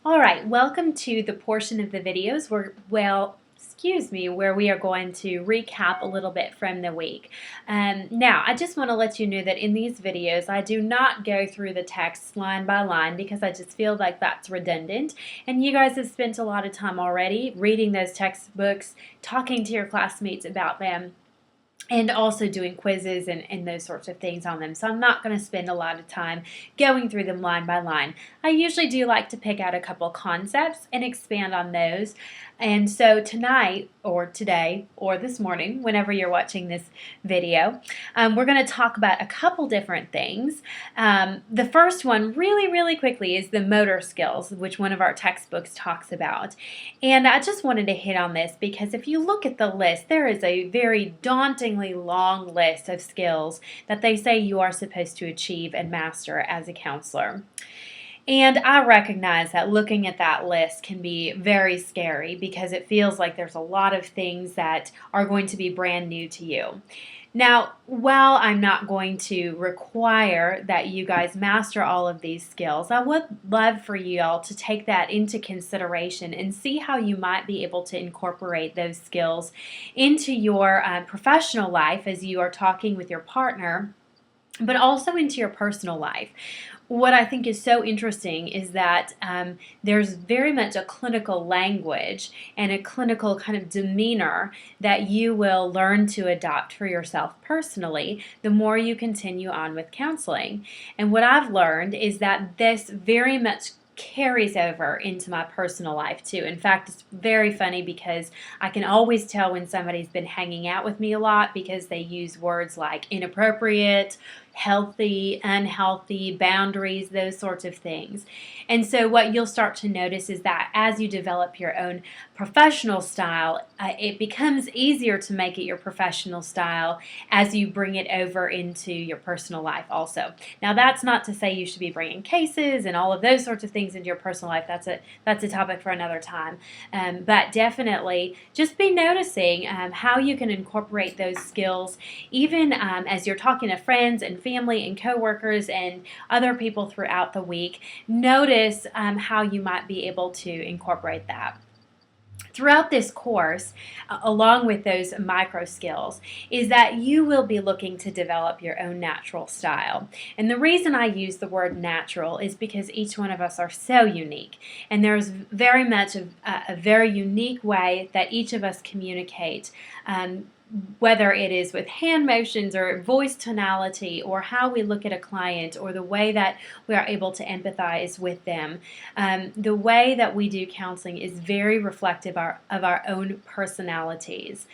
All right, welcome to the portion of the videos where we are going to recap a little bit from the week. Now, I just want to let you know that in these videos, I do not go through the text line by line because I just feel like that's redundant. And you guys have spent a lot of time already reading those textbooks, talking to your classmates about them, and also doing quizzes and those sorts of things on them. So I'm not going to spend a lot of time going through them line by line. I usually do like to pick out a couple concepts and expand on those. And so tonight, or today, or this morning, whenever you're watching this video, we're going to talk about a couple different things. The first one, really quickly, is the motor skills, which one of our textbooks talks about. And I just wanted to hit on this because if you look at the list, there is a very dauntingly long list of skills that they say you are supposed to achieve and master as a counselor. And I recognize that looking at that list can be very scary because it feels like there's a lot of things that are going to be brand new to you. Now, while I'm not going to require that you guys master all of these skills, I would love for you all to take that into consideration and see how you might be able to incorporate those skills into your professional life as you are talking with your partner, but also into your personal life. What I think is so interesting is that there's very much a clinical language and a clinical kind of demeanor that you will learn to adopt for yourself personally the more you continue on with counseling. And what I've learned is that this very much carries over into my personal life too. In fact, it's very funny because I can always tell when somebody's been hanging out with me a lot because they use words like inappropriate, healthy, unhealthy, boundaries, those sorts of things. And so what you'll start to notice is that as you develop your own professional style, it becomes easier to make it your professional style as you bring it over into your personal life also. Now, that's not to say you should be bringing cases and all of those sorts of things into your personal life. That's a topic for another time. But definitely just be noticing how you can incorporate those skills even as you're talking to friends and family and coworkers and other people throughout the week. Notice how you might be able to incorporate that. Throughout this course, along with those micro skills, is that you will be looking to develop your own natural style. And the reason I use the word natural is because each one of us are so unique. And there's very much a very unique way that each of us communicate, whether it is with hand motions or voice tonality or how we look at a client or the way that we are able to empathize with them. The way that we do counseling is very reflective of our own personalities.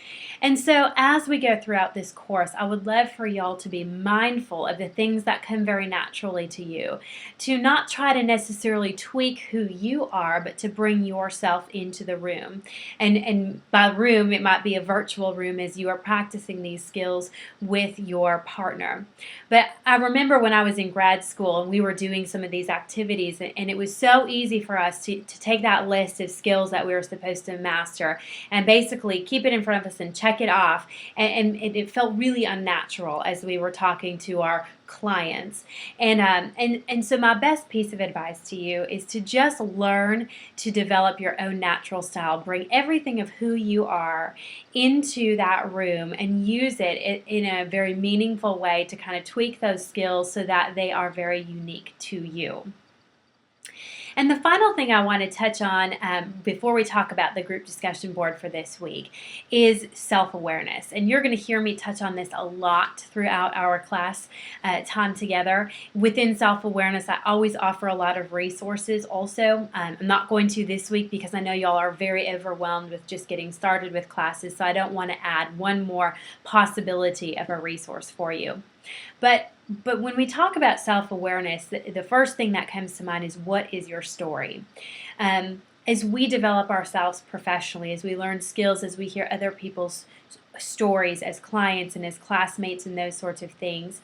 And so as we go throughout this course, I would love for y'all to be mindful of the things that come very naturally to you, to not try to necessarily tweak who you are, but to bring yourself into the room. And by room, it might be a virtual room as you are practicing these skills with your partner. But I remember when I was in grad school and we were doing some of these activities, and it was so easy for us to take that list of skills that we were supposed to master and basically keep it in front of us and check it off. And it felt really unnatural as we were talking to our clients. And so my best piece of advice to you is to just learn to develop your own natural style. Bring everything of who you are into that room and use it in a very meaningful way to kind of tweak those skills so that they are very unique to you. And the final thing I want to touch on before we talk about the group discussion board for this week is self-awareness. And you're going to hear me touch on this a lot throughout our class time together. Within self-awareness, I always offer a lot of resources also. I'm not going to this week because I know y'all are very overwhelmed with just getting started with classes, so I don't want to add one more possibility of a resource for you. But when we talk about self-awareness, the first thing that comes to mind is, what is your story? As we develop ourselves professionally, as we learn skills, as we hear other people's stories as clients and as classmates and those sorts of things,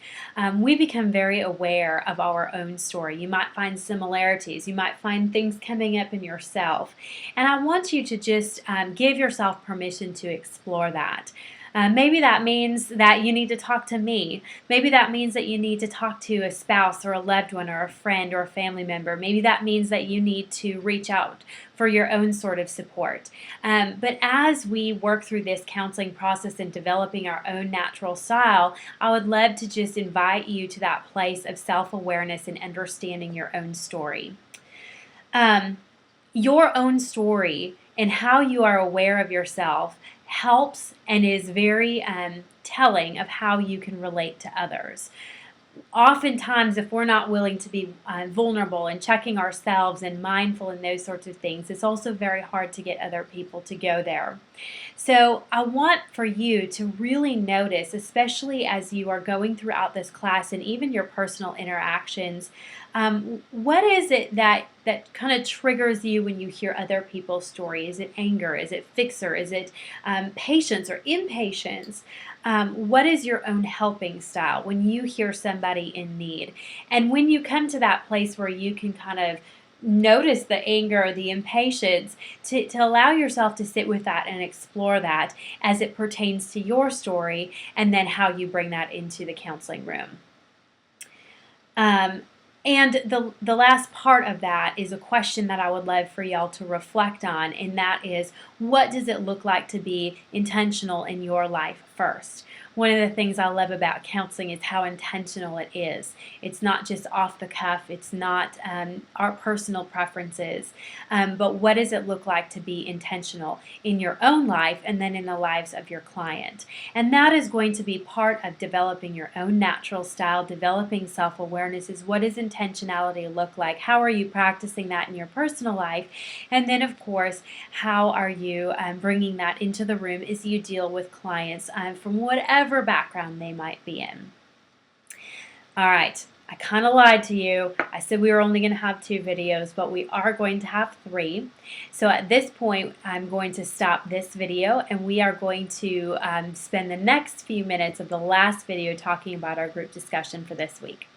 we become very aware of our own story. You might find similarities. You might find things coming up in yourself. And I want you to just give yourself permission to explore that. Maybe that means that you need to talk to me. Maybe that means that you need to talk to a spouse or a loved one or a friend or a family member. Maybe that means that you need to reach out for your own sort of support. But as we work through this counseling process and developing our own natural style, I would love to just invite you to that place of self-awareness and understanding your own story. Your own story and how you are aware of yourself helps and is very telling of how you can relate to others. Oftentimes, if we're not willing to be vulnerable and checking ourselves and mindful and those sorts of things, it's also very hard to get other people to go there. So I want for you to really notice, especially as you are going throughout this class and even your personal interactions, what is it that kind of triggers you when you hear other people's story? Is it anger? Is it fixer? Is it patience or impatience? What is your own helping style when you hear somebody in need? And when you come to that place where you can kind of notice the anger or the impatience, to allow yourself to sit with that and explore that as it pertains to your story, and then how you bring that into the counseling room. And the last part of that is a question that I would love for y'all to reflect on, and that is, what does it look like to be intentional in your life first? One of the things I love about counseling is how intentional it is. It's not just off the cuff. It's not our personal preferences. But what does it look like to be intentional in your own life and then in the lives of your client? And that is going to be part of developing your own natural style, developing self-awareness. Is what does intentionality look like? How are you practicing that in your personal life? And then, of course, how are you bringing that into the room as you deal with clients from whatever background they might be in. All right, I kind of lied to you. I said we were only going to have 2 videos, but we are going to have 3. So at this point, I'm going to stop this video, and we are going to spend the next few minutes of the last video talking about our group discussion for this week.